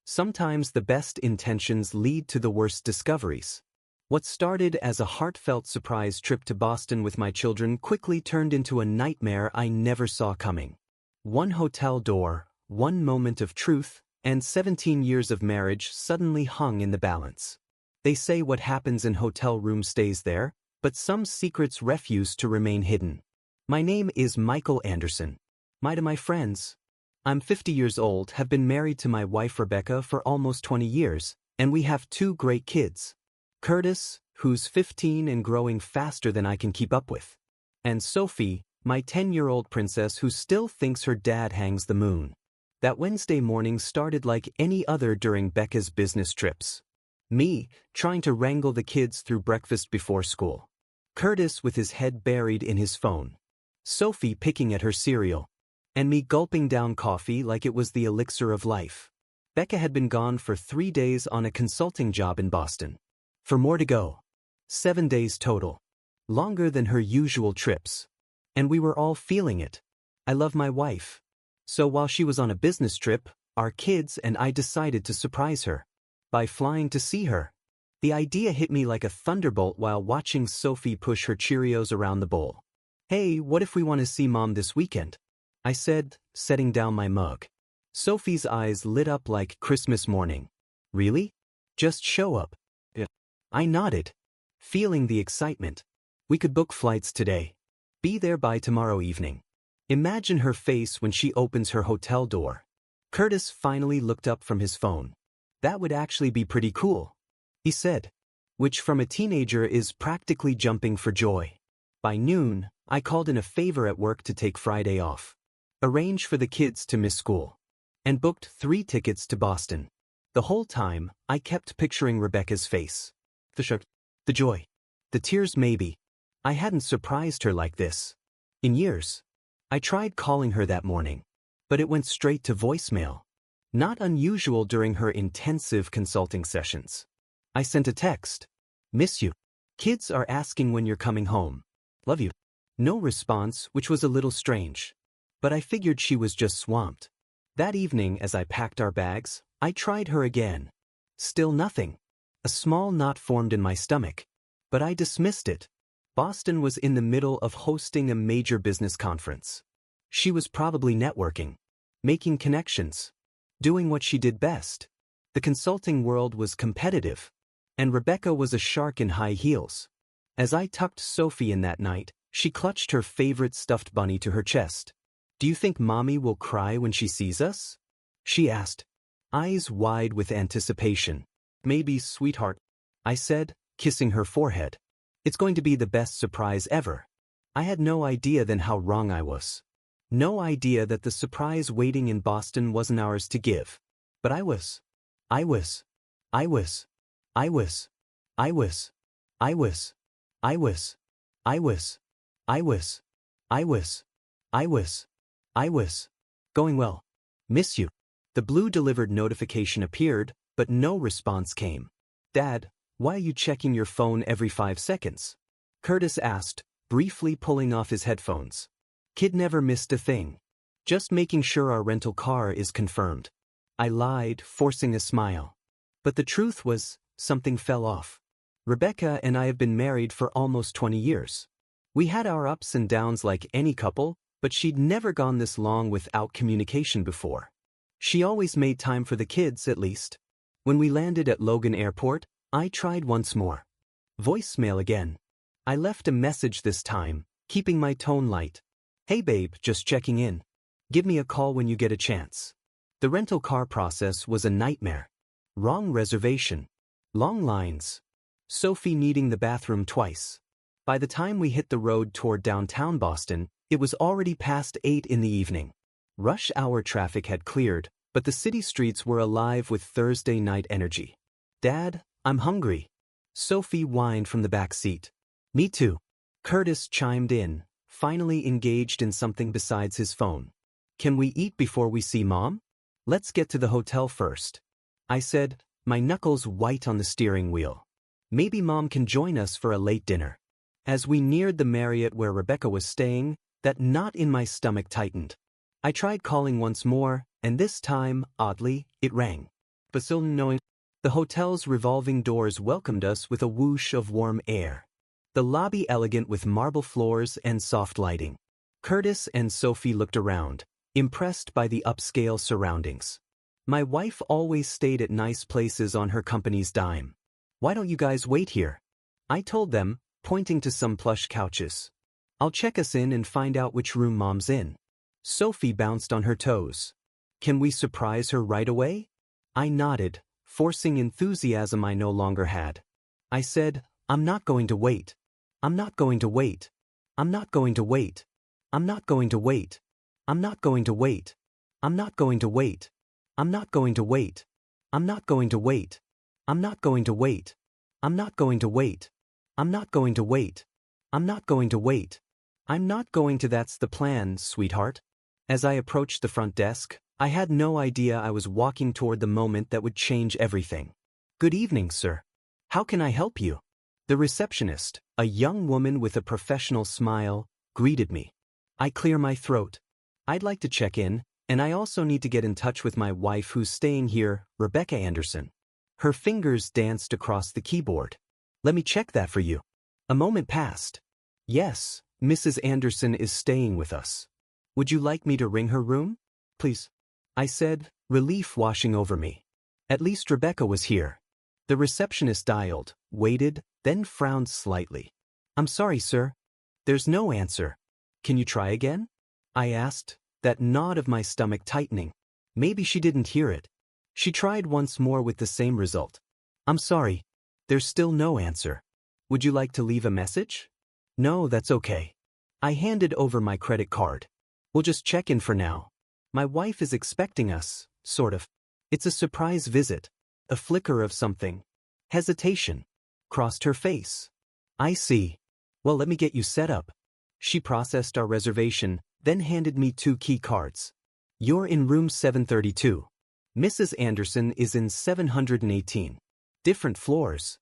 Sometimes the best intentions lead to the worst discoveries. What started as a heartfelt surprise trip to Boston with my children quickly turned into a nightmare I never saw coming. One hotel door, one moment of truth, and 17 years of marriage suddenly hung in the balance. They say what happens in hotel rooms stays there, but some secrets refuse to remain hidden. My name is Michael Anderson. To my friends. I'm 50 years old, have been married to my wife Rebecca for almost 20 years, and we have two great kids. Curtis, who's 15 and growing faster than I can keep up with. And Sophie, my 10-year-old princess who still thinks her dad hangs the moon. That Wednesday morning started like any other during Becca's business trips. Me, trying to wrangle the kids through breakfast before school. Curtis with his head buried in his phone. Sophie picking at her cereal. And me gulping down coffee like it was the elixir of life. Becca had been gone for 3 days on a consulting job in Boston. For more to go. 7 days total. Longer than her usual trips. And we were all feeling it. I love my wife. So while she was on a business trip, our kids and I decided to surprise her. By flying to see her. The idea hit me like a thunderbolt while watching Sophie push her Cheerios around the bowl. Hey, what if we want to see Mom this weekend? I said, setting down my mug. Sophie's eyes lit up like Christmas morning. Really? Just show up. Yeah. I nodded, feeling the excitement. We could book flights today. Be there by tomorrow evening. Imagine her face when she opens her hotel door. Curtis finally looked up from his phone. That would actually be pretty cool, he said, which from a teenager is practically jumping for joy. By noon, I called in a favor at work to take Friday off. Arrange for the kids to miss school. And booked 3 tickets to Boston. The whole time, I kept picturing Rebecca's face. The shock, the joy, the tears maybe. I hadn't surprised her like this. In years. I tried calling her that morning. But it went straight to voicemail. Not unusual during her intensive consulting sessions. I sent a text. Miss you. Kids are asking when you're coming home. Love you. No response, which was a little strange. But I figured she was just swamped. That evening as I packed our bags, I tried her again. Still nothing. A small knot formed in my stomach. But I dismissed it. Boston was in the middle of hosting a major business conference. She was probably networking. Making connections. Doing what she did best. The consulting world was competitive. And Rebecca was a shark in high heels. As I tucked Sophie in that night, she clutched her favorite stuffed bunny to her chest. Do you think Mommy will cry when she sees us? She asked, eyes wide with anticipation. Maybe, sweetheart, I said, kissing her forehead. It's going to be the best surprise ever. I had no idea then how wrong I was. No idea that the surprise waiting in Boston wasn't ours to give. But I was. I was. I was. I was. I was. I was. I was. I was. I was. I was. I was. I was. Going well. Miss you. The blue delivered notification appeared, but no response came. Dad, why are you checking your phone every 5 seconds? Curtis asked, briefly pulling off his headphones. Kid never missed a thing. Just making sure our rental car is confirmed. I lied, forcing a smile. But the truth was, something fell off. Rebecca and I have been married for almost 20 years. We had our ups and downs like any couple, but she'd never gone this long without communication before. She always made time for the kids, at least. When we landed at Logan Airport, I tried once more. Voicemail again. I left a message this time, keeping my tone light. Hey babe, just checking in. Give me a call when you get a chance. The rental car process was a nightmare. Wrong reservation. Long lines. Sophie needing the bathroom twice. By the time we hit the road toward downtown Boston, it was already past 8 in the evening. Rush hour traffic had cleared, but the city streets were alive with Thursday night energy. Dad, I'm hungry. Sophie whined from the back seat. Me too. Curtis chimed in, finally engaged in something besides his phone. Can we eat before we see Mom? Let's get to the hotel first. I said, my knuckles white on the steering wheel. Maybe Mom can join us for a late dinner. As we neared the Marriott where Rebecca was staying, that knot in my stomach tightened. I tried calling once more, and this time, oddly, it rang. but still knowing. The hotel's revolving doors welcomed us with a whoosh of warm air. The lobby elegant with marble floors and soft lighting. Curtis and Sophie looked around, impressed by the upscale surroundings. My wife always stayed at nice places on her company's dime. Why don't you guys wait here? I told them, pointing to some plush couches. I'll check us in and find out which room Mom's in. Sophie bounced on her toes. Can we surprise her right away? I nodded, forcing enthusiasm I no longer had. I said, I'm not going to wait. I'm not going to wait. I'm not going to wait. I'm not going to wait. I'm not going to wait. I'm not going to wait. I'm not going to wait. I'm not going to wait. I'm not going to wait. I'm not going to wait. I'm not going to wait. I'm not going to wait. I'm not going to. That's the plan, sweetheart. As I approached the front desk, I had no idea I was walking toward the moment that would change everything. Good evening, sir. How can I help you? The receptionist, a young woman with a professional smile, greeted me. I clear my throat. I'd like to check in, and I also need to get in touch with my wife who's staying here, Rebecca Anderson. Her fingers danced across the keyboard. Let me check that for you. A moment passed. Yes, Mrs. Anderson is staying with us. Would you like me to ring her room? Please. I said, relief washing over me. At least Rebecca was here. The receptionist dialed, waited, then frowned slightly. I'm sorry, sir. There's no answer. Can you try again? I asked, that knot of my stomach tightening. Maybe she didn't hear it. She tried once more with the same result. I'm sorry. There's still no answer. Would you like to leave a message? No, that's okay. I handed over my credit card. We'll just check in for now. My wife is expecting us, sort of. It's a surprise visit. A flicker of something. Hesitation. Crossed her face. I see. Well, let me get you set up. She processed our reservation, then handed me 2 key cards. You're in room 732. Mrs. Anderson is in 718. Different floors?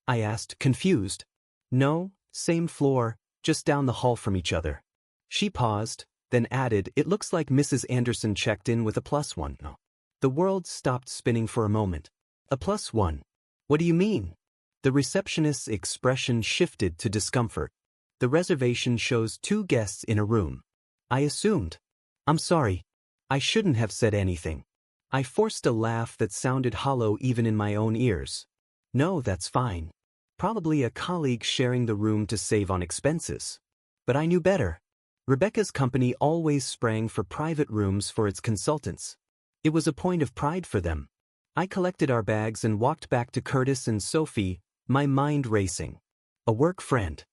I asked, confused. No, same floor, just down the hall from each other. She paused, then added, it looks like Mrs. Anderson checked in with a +1. The world stopped spinning for a moment. A +1? What do you mean? The receptionist's expression shifted to discomfort. The reservation shows 2 guests in a room. I assumed. I'm sorry. I shouldn't have said anything. I forced a laugh that sounded hollow even in my own ears. No, that's fine. Probably a colleague sharing the room to save on expenses. But I knew better. Rebecca's company always sprang for private rooms for its consultants. It was a point of pride for them. I collected our bags and walked back to Curtis and Sophie, my mind racing. A work friend.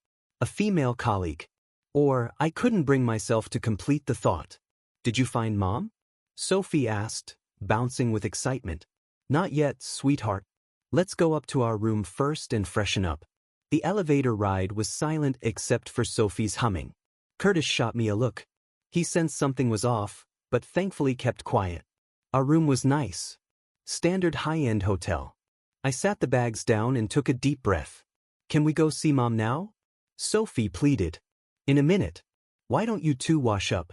A female colleague. Or, I couldn't bring myself to complete the thought. Did you find Mom? Sophie asked, bouncing with excitement. Not yet, sweetheart. Let's go up to our room first and freshen up. The elevator ride was silent except for Sophie's humming. Curtis shot me a look. He sensed something was off, but thankfully kept quiet. Our room was nice. Standard high-end hotel. I sat the bags down and took a deep breath. Can we go see Mom now? Sophie pleaded. In a minute. Why don't you two wash up?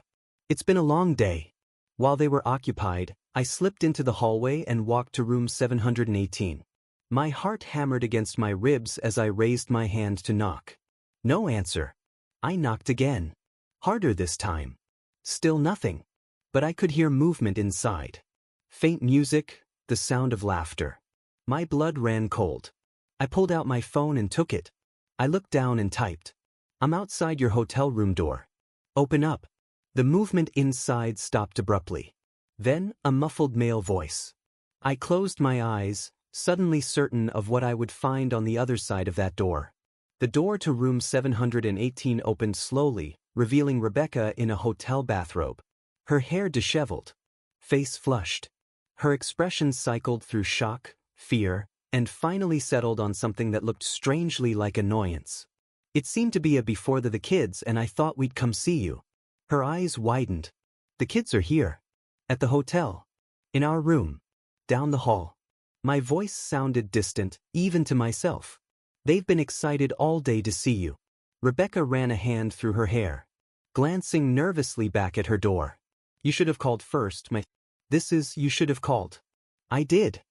It's been a long day. While they were occupied, I slipped into the hallway and walked to room 718. My heart hammered against my ribs as I raised my hand to knock. No answer. I knocked again. Harder this time. Still nothing. But I could hear movement inside. Faint music, the sound of laughter. My blood ran cold. I pulled out my phone and took it. I looked down and typed. I'm outside your hotel room door. Open up. The movement inside stopped abruptly. Then, a muffled male voice. I closed my eyes, suddenly certain of what I would find on the other side of that door. The door to room 718 opened slowly, revealing Rebecca in a hotel bathrobe. Her hair disheveled. Face flushed. Her expression cycled through shock, fear, and finally settled on something that looked strangely like annoyance. It seemed to be a before the kids and I thought we'd come see you. Her eyes widened. The kids are here. At the hotel. In our room. Down the hall. My voice sounded distant, even to myself. They've been excited all day to see you. Rebecca ran a hand through her hair. Glancing nervously back at her door. You should have called first, you should have called. I did.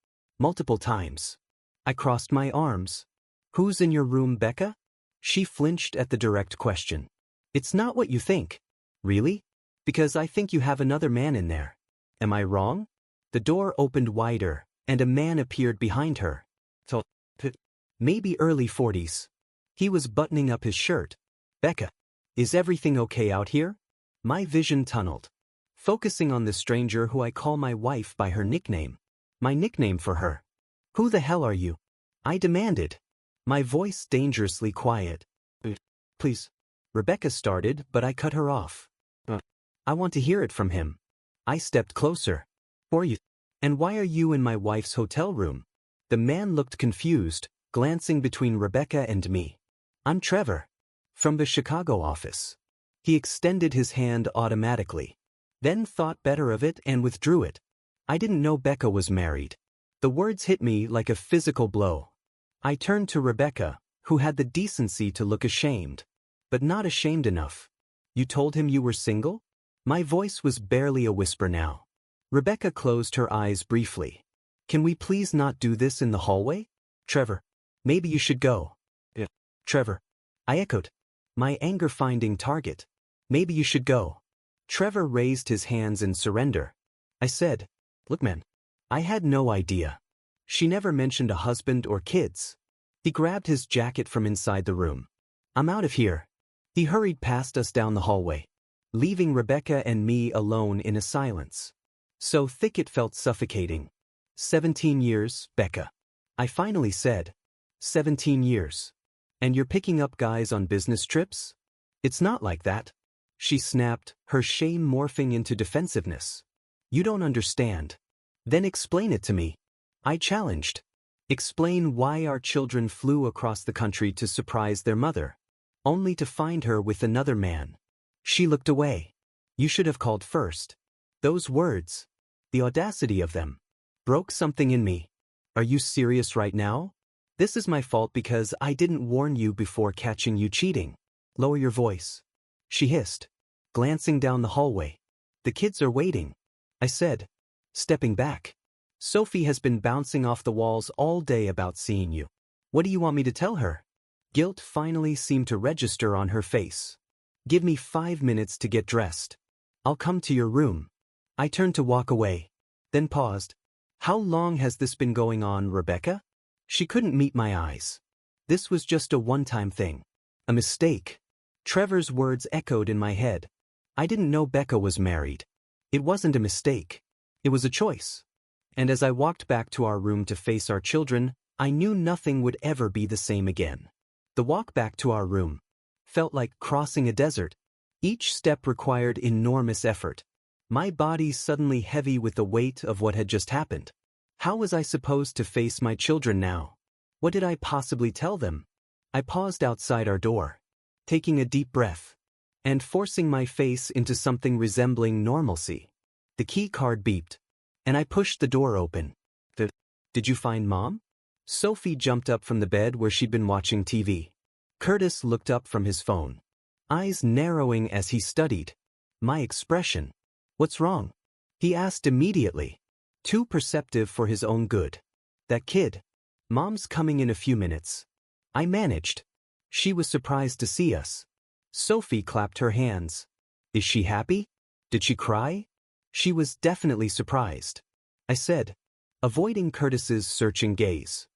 Multiple times. I crossed my arms. Who's in your room, Becca? She flinched at the direct question. It's not what you think. Really? Because I think you have another man in there. Am I wrong? The door opened wider, and a man appeared behind her. Maybe early 40s. He was buttoning up his shirt. Becca, is everything okay out here? My vision tunneled, focusing on the stranger who I call my wife by her nickname. My nickname for her. Who the hell are you? I demanded, my voice dangerously quiet. Please. Rebecca started, but I cut her off. I want to hear it from him. I stepped closer. Who are you? And why are you in my wife's hotel room? The man looked confused, glancing between Rebecca and me. I'm Trevor. From the Chicago office. He extended his hand automatically, then thought better of it and withdrew it. I didn't know Becca was married. The words hit me like a physical blow. I turned to Rebecca, who had the decency to look ashamed. But not ashamed enough. You told him you were single? My voice was barely a whisper now. Rebecca closed her eyes briefly. Can we please not do this in the hallway? Trevor, maybe you should go. Yeah. Trevor. I echoed, my anger finding target. Maybe you should go. Trevor raised his hands in surrender. I said, look man, I had no idea. She never mentioned a husband or kids. He grabbed his jacket from inside the room. I'm out of here. He hurried past us down the hallway, leaving Rebecca and me alone in a silence so thick it felt suffocating. 17 years, Becca. I finally said. 17 years. And you're picking up guys on business trips? It's not like that. She snapped, her shame morphing into defensiveness. You don't understand. Then explain it to me. I challenged. Explain why our children flew across the country to surprise their mother, only to find her with another man. She looked away. You should have called first. Those words, the audacity of them, broke something in me. Are you serious right now? This is my fault because I didn't warn you before catching you cheating. Lower your voice. She hissed, glancing down the hallway. The kids are waiting. I said, stepping back. Sophie has been bouncing off the walls all day about seeing you. What do you want me to tell her? Guilt finally seemed to register on her face. Give me 5 minutes to get dressed. I'll come to your room. I turned to walk away, then paused. How long has this been going on, Rebecca? She couldn't meet my eyes. This was just a one-time thing. A mistake. Trevor's words echoed in my head. I didn't know Becca was married. It wasn't a mistake. It was a choice. And as I walked back to our room to face our children, I knew nothing would ever be the same again. The walk back to our room felt like crossing a desert. Each step required enormous effort. My body suddenly heavy with the weight of what had just happened. How was I supposed to face my children now? What did I possibly tell them? I paused outside our door, taking a deep breath, and forcing my face into something resembling normalcy. The key card beeped, and I pushed the door open. Did you find Mom? Sophie jumped up from the bed where she'd been watching TV. Curtis looked up from his phone, eyes narrowing as he studied my expression. What's wrong? He asked immediately, too perceptive for his own good. That kid. Mom's coming in a few minutes. I managed. She was surprised to see us. Sophie clapped her hands. Is she happy? Did she cry? She was definitely surprised. I said, avoiding Curtis's searching gaze.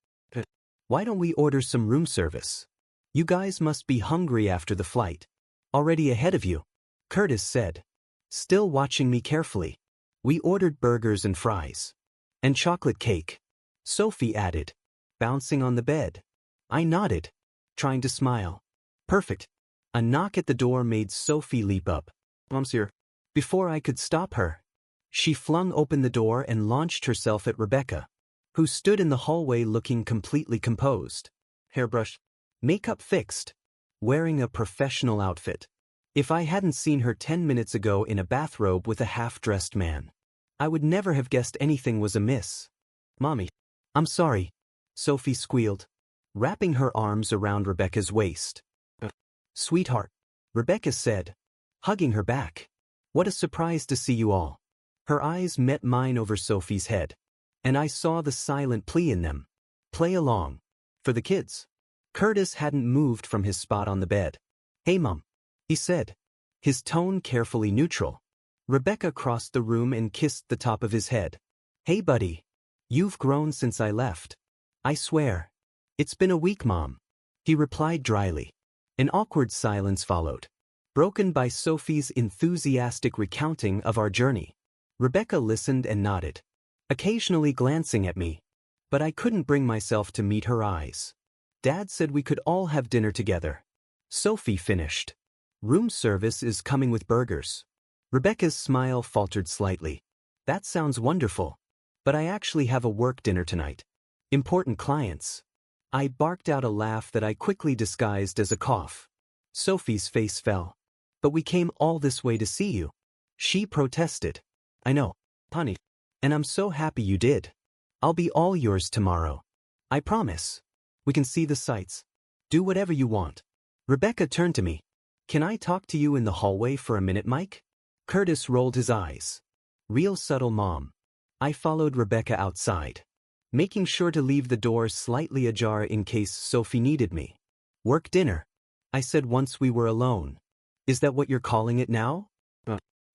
Why don't we order some room service? You guys must be hungry after the flight. Already ahead of you, Curtis said, still watching me carefully. We ordered burgers and fries. And chocolate cake, Sophie added, bouncing on the bed. I nodded, trying to smile. Perfect. A knock at the door made Sophie leap up. Mom's here. Before I could stop her, she flung open the door and launched herself at Rebecca, who stood in the hallway looking completely composed. Hairbrush, makeup fixed, wearing a professional outfit. If I hadn't seen her 10 minutes ago in a bathrobe with a half-dressed man, I would never have guessed anything was amiss. Mommy, I'm sorry, Sophie squealed, wrapping her arms around Rebecca's waist. Sweetheart, Rebecca said, hugging her back. What a surprise to see you all. Her eyes met mine over Sophie's head, and I saw the silent plea in them. Play along. For the kids. Curtis hadn't moved from his spot on the bed. "Hey, Mom," he said, his tone carefully neutral. Rebecca crossed the room and kissed the top of his head. "Hey, buddy. You've grown since I left. I swear. It's been a week, Mom," he replied dryly. An awkward silence followed, broken by Sophie's enthusiastic recounting of our journey. Rebecca listened and nodded, occasionally glancing at me, but I couldn't bring myself to meet her eyes. "Dad said we could all have dinner together," Sophie finished. "Room service is coming with burgers." Rebecca's smile faltered slightly. "That sounds wonderful. But I actually have a work dinner tonight. Important clients." I barked out a laugh that I quickly disguised as a cough. Sophie's face fell. "But we came all this way to see you," she protested. "I know, honey. And I'm so happy you did. I'll be all yours tomorrow. I promise. We can see the sights. Do whatever you want." Rebecca turned to me. "Can I talk to you in the hallway for a minute, Mike?" Curtis rolled his eyes. Real subtle, Mom. I followed Rebecca outside, making sure to leave the door slightly ajar in case Sophie needed me. "Work dinner," I said once we were alone. "Is that what you're calling it now?"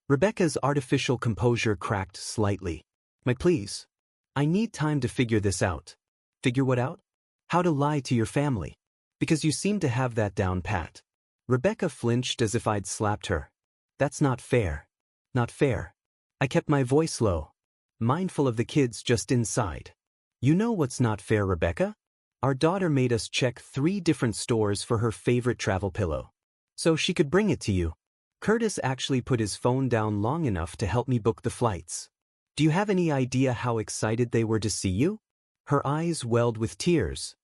Rebecca's artificial composure cracked slightly. "Mike, please. I need time to figure this out." "Figure what out?" "How to lie to your family. Because you seem to have that down pat." Rebecca flinched as if I'd slapped her. "That's not fair." "Not fair." I kept my voice low, mindful of the kids just inside. "You know what's not fair, Rebecca? Our daughter made us check 3 different stores for her favorite travel pillow, so she could bring it to you." Curtis actually put his phone down long enough to help me book the flights. "Do you have any idea how excited they were to see you?" Her eyes welled with tears.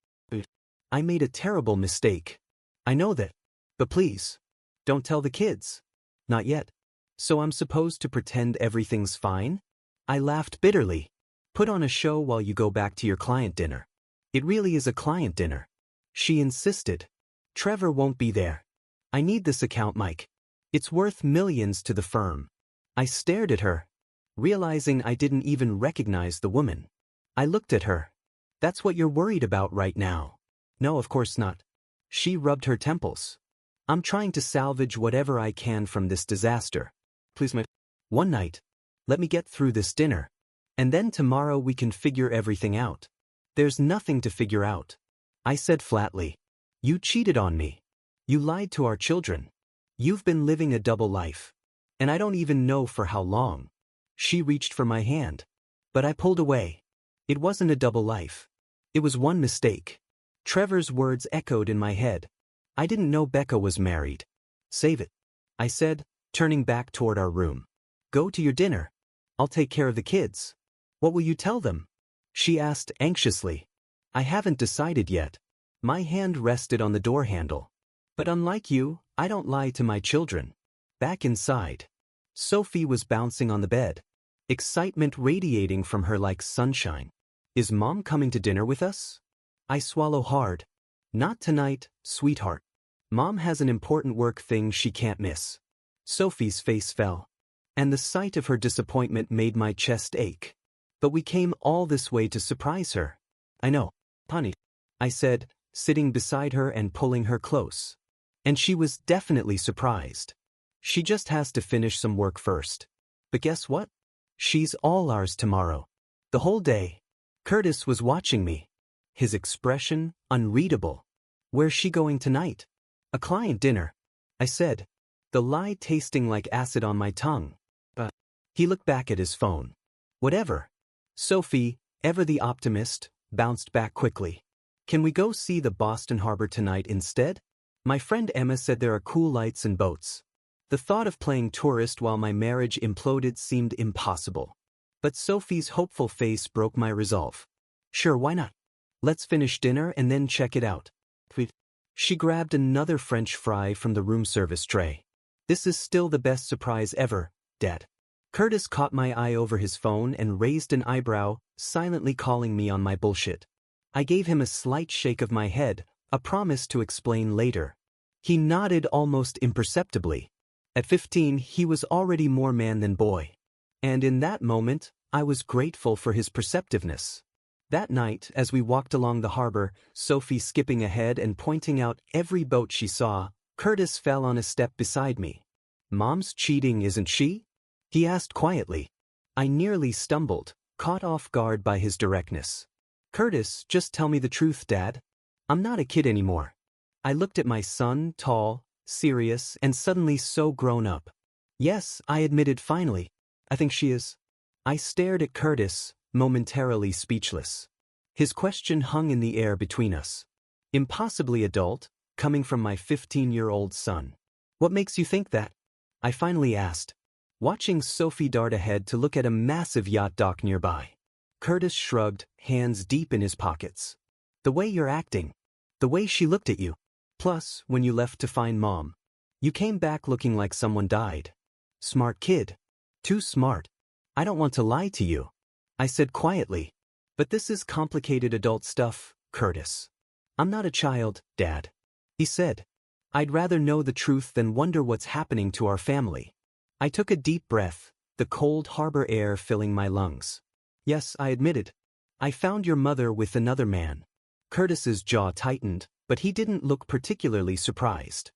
"I made a terrible mistake. I know that. But please, don't tell the kids." "Not yet. So I'm supposed to pretend everything's fine?" I laughed bitterly. "Put on a show while you go back to your client dinner." "It really is a client dinner," she insisted. "Trevor won't be there. I need this account, Mike. It's worth millions to the firm." I stared at her, realizing I didn't even recognize the woman. I looked at her. "That's what you're worried about right now?" "No, of course not." She rubbed her temples. "I'm trying to salvage whatever I can from this disaster. Please, Mike. One night. Let me get through this dinner. And then tomorrow we can figure everything out." "There's nothing to figure out," I said flatly. "You cheated on me. You lied to our children. You've been living a double life. And I don't even know for how long." She reached for my hand, but I pulled away. It wasn't a double life. It was one mistake. Trevor's words echoed in my head. I didn't know Becca was married. "Save it," I said, turning back toward our room. "Go to your dinner. I'll take care of the kids." "What will you tell them?" she asked anxiously. "I haven't decided yet." My hand rested on the door handle. "But unlike you, I don't lie to my children." Back inside, Sophie was bouncing on the bed, excitement radiating from her like sunshine. "Is Mom coming to dinner with us?" I swallow hard. "Not tonight, sweetheart. Mom has an important work thing she can't miss." Sophie's face fell, and the sight of her disappointment made my chest ache. "But we came all this way to surprise her." "I know, honey," I said, sitting beside her and pulling her close. And she was definitely surprised. "She just has to finish some work first. But guess what? She's all ours tomorrow. The whole day." Curtis was watching me, his expression unreadable. "Where's she going tonight?" "A client dinner," I said, the lie tasting like acid on my tongue. He looked back at his phone. "Whatever." Sophie, ever the optimist, bounced back quickly. "Can we go see the Boston Harbor tonight instead? My friend Emma said there are cool lights and boats." The thought of playing tourist while my marriage imploded seemed impossible. But Sophie's hopeful face broke my resolve. "Sure, why not? Let's finish dinner and then check it out." She grabbed another French fry from the room service tray. "This is still the best surprise ever, Dad." Curtis caught my eye over his phone and raised an eyebrow, silently calling me on my bullshit. I gave him a slight shake of my head, a promise to explain later. He nodded almost imperceptibly. At 15, he was already more man than boy. And in that moment, I was grateful for his perceptiveness. That night, as we walked along the harbor, Sophie skipping ahead and pointing out every boat she saw, Curtis fell on a step beside me. "Mom's cheating, isn't she?" he asked quietly. I nearly stumbled, caught off guard by his directness. "Curtis, just tell me the truth, Dad. I'm not a kid anymore." I looked at my son, tall, serious, and suddenly so grown up. "Yes," I admitted finally. "I think she is." I stared at Curtis, momentarily speechless. His question hung in the air between us. Impossibly adult, coming from my 15-year-old son. "What makes you think that?" I finally asked, watching Sophie dart ahead to look at a massive yacht dock nearby. Curtis shrugged, hands deep in his pockets. "The way you're acting. The way she looked at you. Plus, when you left to find Mom, you came back looking like someone died. Smart kid. Too smart. I don't want to lie to you," I said quietly. "But this is complicated adult stuff, Curtis." "I'm not a child, Dad," he said. "I'd rather know the truth than wonder what's happening to our family." I took a deep breath, the cold harbor air filling my lungs. "Yes," I admitted. "I found your mother with another man." Curtis's jaw tightened, but he didn't look particularly surprised.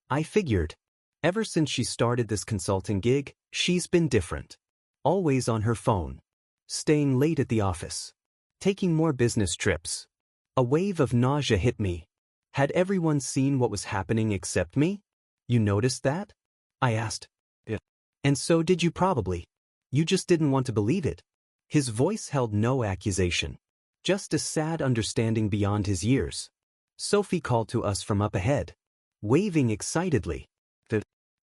I figured. Ever since she started this consulting gig, she's been different. Always on her phone. Staying late at the office. Taking more business trips. A wave of nausea hit me. Had everyone seen what was happening except me? "You noticed that?" I asked. "Yeah." "And so did you probably. You just didn't want to believe it." His voice held no accusation. Just a sad understanding beyond his years. Sophie called to us from up ahead. Waving excitedly.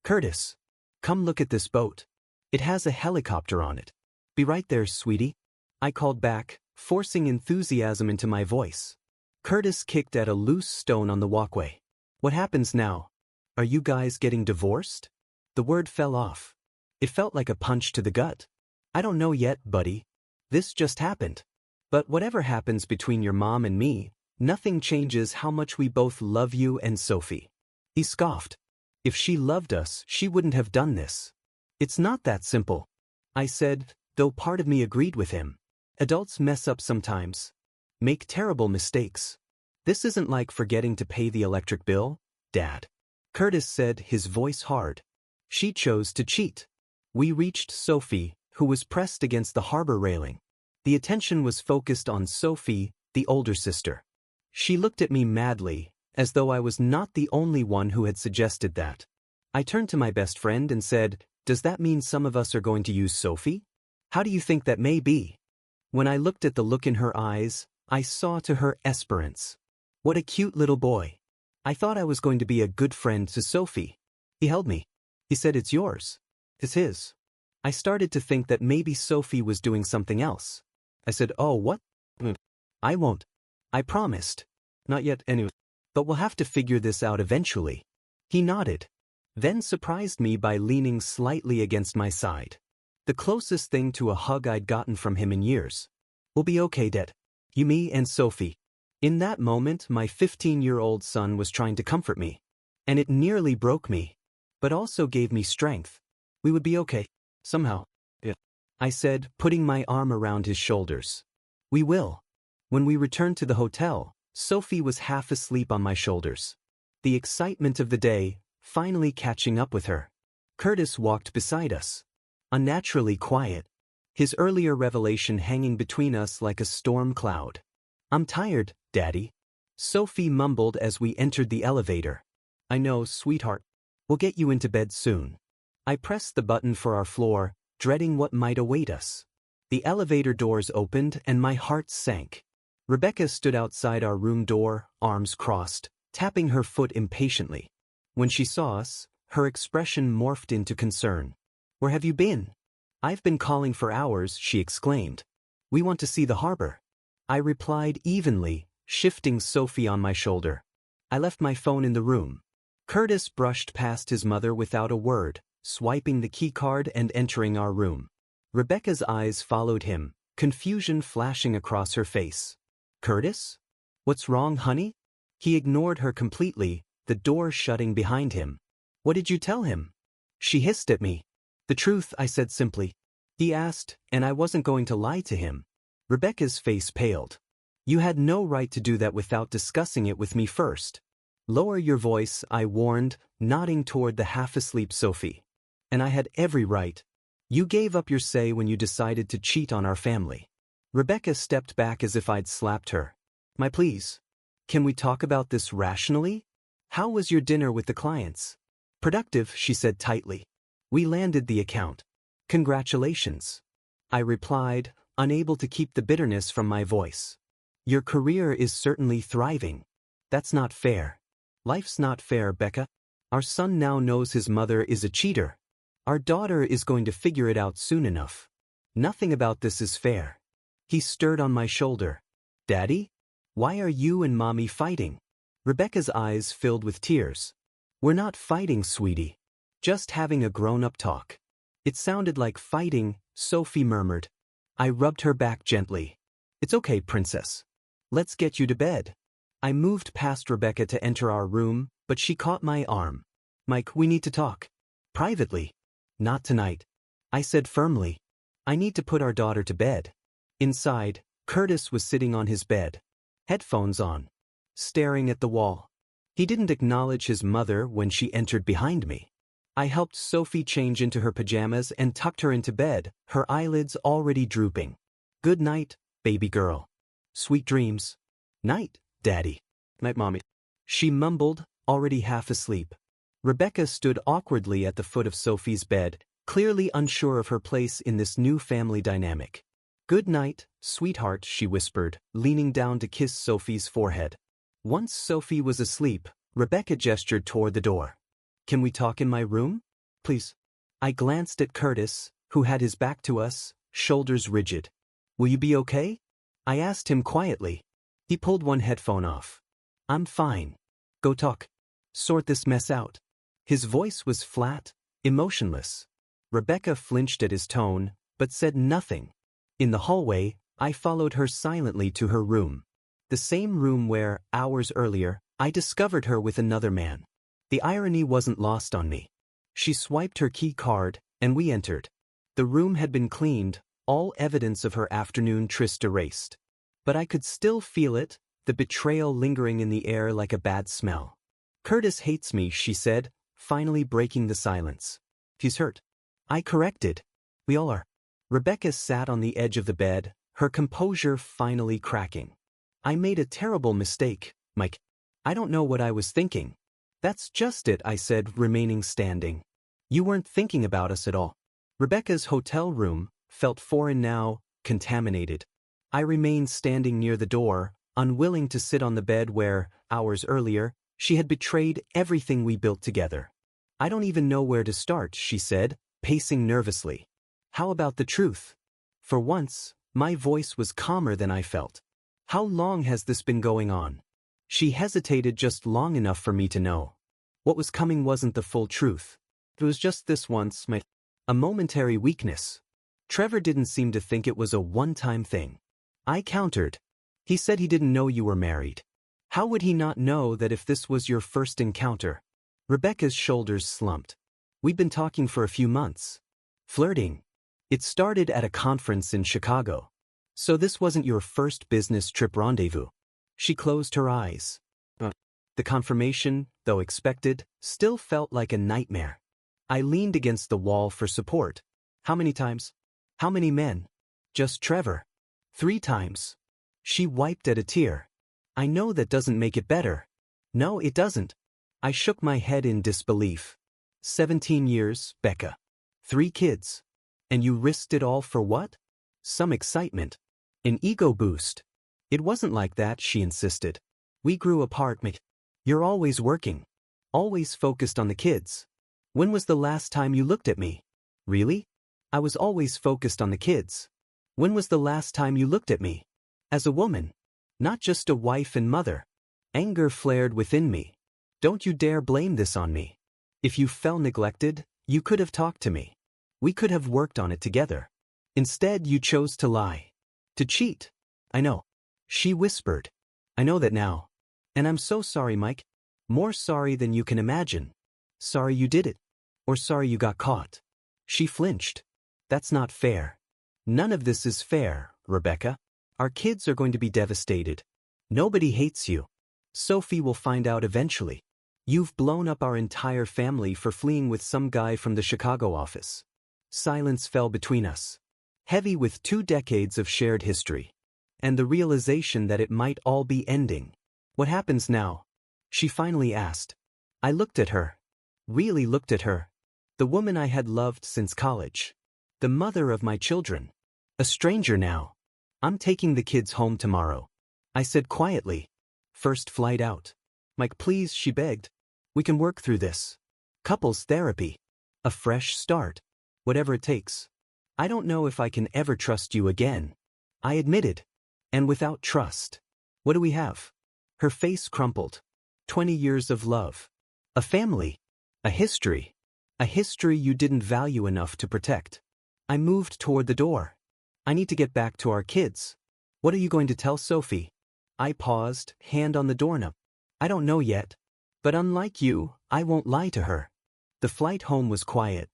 "Curtis, come look at this boat. It has a helicopter on it." "Be right there, sweetie," I called back, forcing enthusiasm into my voice. Curtis kicked at a loose stone on the walkway. "What happens now? Are you guys getting divorced?" The word fell off. It felt like a punch to the gut. "I don't know yet, buddy. This just happened. But whatever happens between your mom and me, nothing changes how much we both love you and Sophie." He scoffed. "If she loved us, she wouldn't have done this." "It's not that simple," I said, though part of me agreed with him. "Adults mess up sometimes. Make terrible mistakes. This isn't like forgetting to pay the electric bill, Dad." Curtis said, his voice hard. "She chose to cheat." We reached Sophie, who was pressed against the harbor railing. The attention was focused on Sophie, the older sister. She looked at me madly, as though I was not the only one who had suggested that. I turned to my best friend and said, "Does that mean some of us are going to use Sophie? How do you think that may be?" When I looked at the look in her eyes, I saw to her Esperance. What a cute little boy. I thought I was going to be a good friend to Sophie. He held me. He said, "It's yours." "It's his." I started to think that maybe Sophie was doing something else. I said, "Oh, what?" "I won't. I promised." "Not yet, anyway. But we'll have to figure this out eventually." He nodded, then surprised me by leaning slightly against my side. The closest thing to a hug I'd gotten from him in years. "We'll be okay, Dad. You, me, and Sophie." In that moment, my 15-year-old son was trying to comfort me. And it nearly broke me, but also gave me strength. "We would be okay. Somehow." "Yeah," I said, putting my arm around his shoulders. "We will." When we returned to the hotel, Sophie was half asleep on my shoulders. The excitement of the day, finally catching up with her. Curtis walked beside us. Unnaturally quiet. His earlier revelation hanging between us like a storm cloud. "I'm tired, Daddy," Sophie mumbled as we entered the elevator. "I know, sweetheart. We'll get you into bed soon." I pressed the button for our floor, dreading what might await us. The elevator doors opened and my heart sank. Rebecca stood outside our room door, arms crossed, tapping her foot impatiently. When she saw us, her expression morphed into concern. "Where have you been?" "I've been calling for hours," she exclaimed. "We want to see the harbor." I replied evenly, shifting Sophie on my shoulder. "I left my phone in the room." Curtis brushed past his mother without a word, swiping the keycard and entering our room. Rebecca's eyes followed him, confusion flashing across her face. "Curtis? What's wrong, honey?" He ignored her completely, the door shutting behind him. "What did you tell him?" She hissed at me. "The truth," I said simply. He asked, and I wasn't going to lie to him. Rebecca's face paled. You had no right to do that without discussing it with me first. Lower your voice, I warned, nodding toward the half-asleep Sophie. And I had every right. You gave up your say when you decided to cheat on our family. Rebecca stepped back as if I'd slapped her. My please. Can we talk about this rationally? How was your dinner with the clients? Productive, she said tightly. We landed the account. Congratulations. I replied, unable to keep the bitterness from my voice. Your career is certainly thriving. That's not fair. Life's not fair, Becca. Our son now knows his mother is a cheater. Our daughter is going to figure it out soon enough. Nothing about this is fair. He stirred on my shoulder. Daddy? Why are you and Mommy fighting? Rebecca's eyes filled with tears. We're not fighting, sweetie. Just having a grown-up talk. It sounded like fighting, Sophie murmured. I rubbed her back gently. It's okay, princess. Let's get you to bed. I moved past Rebecca to enter our room, but she caught my arm. Mike, we need to talk. Privately. Not tonight. I said firmly. I need to put our daughter to bed. Inside, Curtis was sitting on his bed. Headphones on. Staring at the wall. He didn't acknowledge his mother when she entered behind me. I helped Sophie change into her pajamas and tucked her into bed, her eyelids already drooping. Good night, baby girl. Sweet dreams. Night, Daddy. Night, Mommy. She mumbled, already half asleep. Rebecca stood awkwardly at the foot of Sophie's bed, clearly unsure of her place in this new family dynamic. Good night, sweetheart, she whispered, leaning down to kiss Sophie's forehead. Once Sophie was asleep, Rebecca gestured toward the door. Can we talk in my room? Please. I glanced at Curtis, who had his back to us, shoulders rigid. Will you be okay? I asked him quietly. He pulled one headphone off. I'm fine. Go talk. Sort this mess out. His voice was flat, emotionless. Rebecca flinched at his tone, but said nothing. In the hallway, I followed her silently to her room. The same room where, hours earlier, I discovered her with another man. The irony wasn't lost on me. She swiped her key card, and we entered. The room had been cleaned, all evidence of her afternoon tryst erased. But I could still feel it, the betrayal lingering in the air like a bad smell. Curtis hates me, she said, finally breaking the silence. He's hurt. I corrected. We all are. Rebecca sat on the edge of the bed, her composure finally cracking. I made a terrible mistake, Mike. I don't know what I was thinking. That's just it, I said, remaining standing. You weren't thinking about us at all. Rebecca's hotel room felt foreign now, contaminated. I remained standing near the door, unwilling to sit on the bed where, hours earlier, she had betrayed everything we built together. I don't even know where to start, she said, pacing nervously. How about the truth? For once, my voice was calmer than I felt. How long has this been going on? She hesitated just long enough for me to know. What was coming wasn't the full truth. It was just this once, a momentary weakness. Trevor didn't seem to think it was a one-time thing. I countered. He said he didn't know you were married. How would he not know that if this was your first encounter? Rebecca's shoulders slumped. We'd been talking for a few months. Flirting. It started at a conference in Chicago. So this wasn't your first business trip rendezvous. She closed her eyes. The confirmation, though expected, still felt like a nightmare. I leaned against the wall for support. How many times? How many men? Just Trevor. 3 times. She wiped at a tear. I know that doesn't make it better. No, it doesn't. I shook my head in disbelief. 17 years, Becca. 3 kids. And you risked it all for what? Some excitement. An ego boost. It wasn't like that, she insisted. We grew apart, Mick. You're always working. Always focused on the kids. When was the last time you looked at me? Really? I was always focused on the kids. When was the last time you looked at me? As a woman. Not just a wife and mother. Anger flared within me. Don't you dare blame this on me. If you felt neglected, you could have talked to me. We could have worked on it together. Instead, you chose to lie. To cheat. I know. She whispered. I know that now. And I'm so sorry, Mike. More sorry than you can imagine. Sorry you did it. Or sorry you got caught. She flinched. That's not fair. None of this is fair, Rebecca. Our kids are going to be devastated. Nobody hates you. Sophie will find out eventually. You've blown up our entire family for fleeing with some guy from the Chicago office. Silence fell between us, heavy with 2 decades of shared history, and the realization that it might all be ending. What happens now? She finally asked. I looked at her. Really looked at her. The woman I had loved since college. The mother of my children. A stranger now. I'm taking the kids home tomorrow. I said quietly. First flight out. Mike, please, she begged. We can work through this. Couples therapy. A fresh start. Whatever it takes. I don't know if I can ever trust you again. I admitted. And without trust, what do we have? Her face crumpled. 20 years of love. A family. A history. A history you didn't value enough to protect. I moved toward the door. I need to get back to our kids. What are you going to tell Sophie? I paused, hand on the doorknob. I don't know yet. But unlike you, I won't lie to her. The flight home was quiet.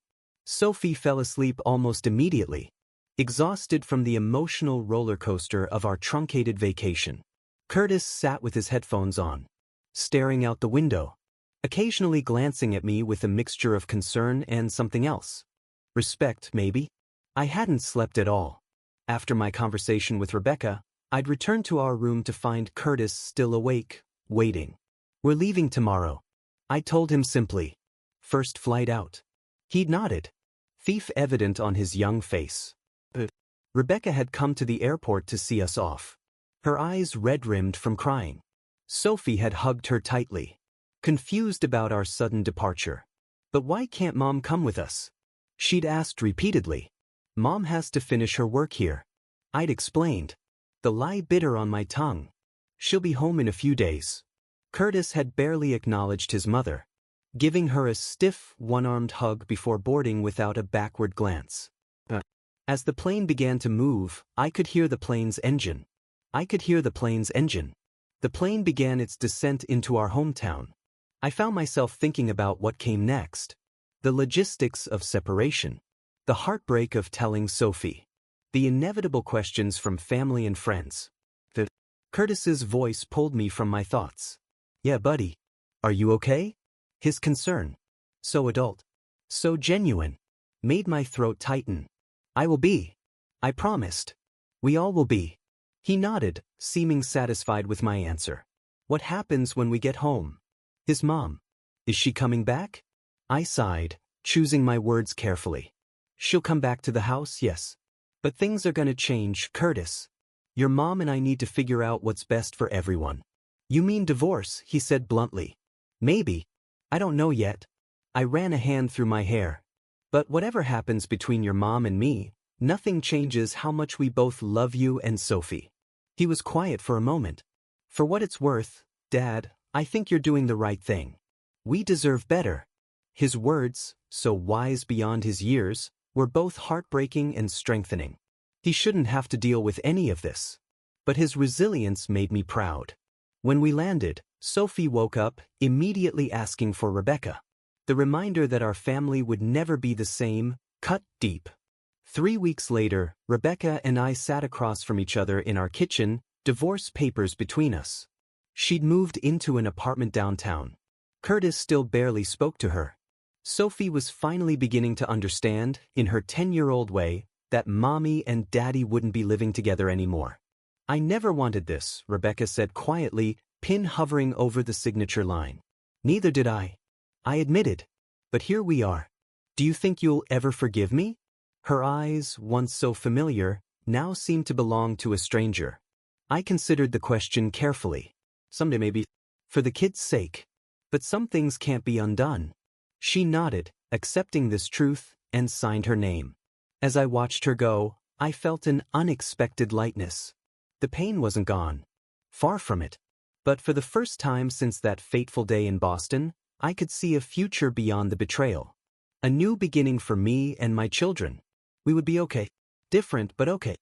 Sophie fell asleep almost immediately, exhausted from the emotional roller coaster of our truncated vacation. Curtis sat with his headphones on, staring out the window, occasionally glancing at me with a mixture of concern and something else. Respect, maybe? I hadn't slept at all. After my conversation with Rebecca, I'd returned to our room to find Curtis still awake, waiting. We're leaving tomorrow. I told him simply. First flight out. He'd nodded, thief evident on his young face. Rebecca had come to the airport to see us off, her eyes red-rimmed from crying. Sophie had hugged her tightly, confused about our sudden departure. But why can't Mom come with us? She'd asked repeatedly. Mom has to finish her work here. I'd explained, the lie bitter on my tongue. She'll be home in a few days. Curtis had barely acknowledged his mother, giving her a stiff, one-armed hug before boarding without a backward glance. As the plane began to move, I could hear the plane's engine. The plane began its descent into our hometown. I found myself thinking about what came next. The logistics of separation. The heartbreak of telling Sophie. The inevitable questions from family and friends. Curtis's voice pulled me from my thoughts. Yeah, buddy. Are you okay? His concern, so adult, so genuine, made my throat tighten. I will be. I promised. We all will be. He nodded, seeming satisfied with my answer. What happens when we get home? His mom. Is she coming back? I sighed, choosing my words carefully. She'll come back to the house, yes. But things are gonna change, Curtis. Your mom and I need to figure out what's best for everyone. You mean divorce, he said bluntly. Maybe. I don't know yet. I ran a hand through my hair. But whatever happens between your mom and me, nothing changes how much we both love you and Sophie. He was quiet for a moment. For what it's worth, Dad, I think you're doing the right thing. We deserve better. His words, so wise beyond his years, were both heartbreaking and strengthening. He shouldn't have to deal with any of this. But his resilience made me proud. When we landed, Sophie woke up, immediately asking for Rebecca. The reminder that our family would never be the same, cut deep. 3 weeks later, Rebecca and I sat across from each other in our kitchen, divorce papers between us. She'd moved into an apartment downtown. Curtis still barely spoke to her. Sophie was finally beginning to understand, in her 10-year-old way, that Mommy and Daddy wouldn't be living together anymore. I never wanted this, Rebecca said quietly, pin hovering over the signature line. Neither did I. I admitted. But here we are. Do you think you'll ever forgive me? Her eyes, once so familiar, now seemed to belong to a stranger. I considered the question carefully. Someday maybe. For the kids' sake. But some things can't be undone. She nodded, accepting this truth, and signed her name. As I watched her go, I felt an unexpected lightness. The pain wasn't gone. Far from it. But for the first time since that fateful day in Boston, I could see a future beyond the betrayal. A new beginning for me and my children. We would be okay. Different, but okay.